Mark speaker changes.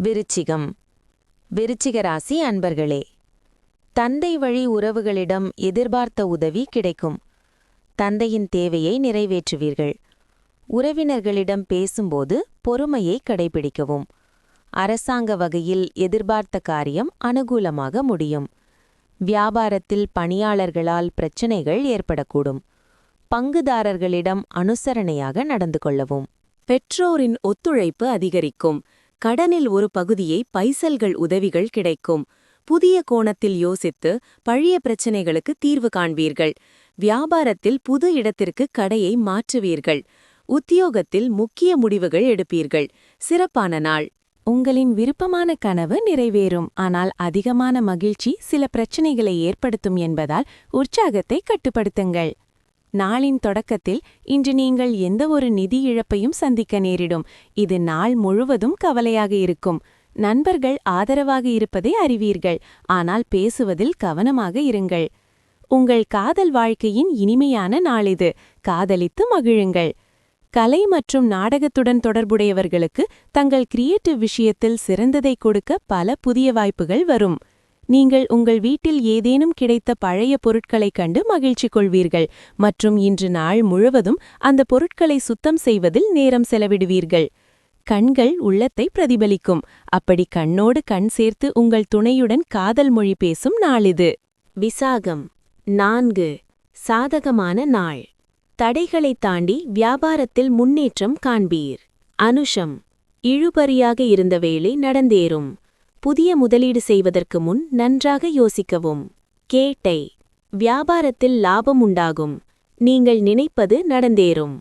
Speaker 1: விருச்சிகம். விருச்சிக ராசி அன்பர்களே, தந்தை வழி உறவுகளிடம் எதிர்பார்த்த உதவி கிடைக்கும். தந்தையின் தேவையை நிறைவேற்றுவீர்கள். உறவினர்களிடம் பேசும்போது பொறுமையை கடைபிடிக்கவும். அரசாங்க வகையில் எதிர்பார்த்த காரியம் அனுகூலமாக முடியும். வியாபாரத்தில் பணியாளர்களால் பிரச்சினைகள் ஏற்படக்கூடும். பங்குதாரர்களிடம் அனுசரணையாக நடந்து கொள்ளவும்.
Speaker 2: பெற்றோரின் ஒத்துழைப்பு அதிகரிக்கும். கடனில் ஒரு பகுதியை பைசல்கள் உதவிகள் கிடைக்கும். புதிய கோணத்தில் யோசித்து பழைய பிரச்சினைகளுக்கு தீர்வு காண்பீர்கள். வியாபாரத்தில் புது இடத்திற்கு கடையை மாற்றுவீர்கள். உத்தியோகத்தில் முக்கிய முடிவுகள் எடுப்பீர்கள். சிறப்பான நாள்.
Speaker 1: உங்களின் விருப்பமான கனவு நிறைவேறும். ஆனால் அதிகமான மகிழ்ச்சி சில பிரச்சினைகளை ஏற்படுத்தும் என்பதால் உற்சாகத்தை கட்டுப்படுத்துங்கள். நாளின் தொடக்கத்தில் இன்று நீங்கள் எந்த ஒரு நிதி இழப்பையும் சந்திக்க நேரிடும். இது நாள் முழுவதும் கவலையாக இருக்கும். நண்பர்கள் ஆதரவாக இருப்பதை அறிவீர்கள். ஆனால் பேசுவதில் கவனமாக இருங்கள். உங்கள் காதல் வாழ்க்கையின் இனிமையான நாளிது. காதலித்து மகிழுங்கள். கலை மற்றும் நாடகத்துடன் தொடர்புடையவர்களுக்கு தங்கள் கிரியேட்டிவ் விஷயத்தில் சிறந்ததை கொடுக்க பல புதிய வாய்ப்புகள் வரும். நீங்கள் உங்கள் வீட்டில் ஏதேனும் கிடைத்த பழைய பொருட்களைக் கண்டு மகிழ்ச்சி கொள்வீர்கள் மற்றும் இன்று நாள் முழுவதும் அந்த பொருட்களை சுத்தம் செய்வதில் நேரம் செலவிடுவீர்கள். கண்கள் உள்ளத்தை பிரதிபலிக்கும். அப்படி கண்ணோடு கண் சேர்த்து உங்கள் துணையுடன் காதல் மொழி பேசும் நாளிது.
Speaker 2: விசாகம் 4. சாதகமான நாள். தடைகளைத் தாண்டி வியாபாரத்தில் முன்னேற்றம் காண்பீர். அனுஷம். இழுபறியாக இருந்த வேலை நடந்தேறும். புதிய முதலீடு செய்வதற்கு முன் நன்றாக யோசிக்கவும். கேட்டை. வியாபாரத்தில் லாபம் உண்டாகும். நீங்கள் நினைப்பது நடந்தேறும்.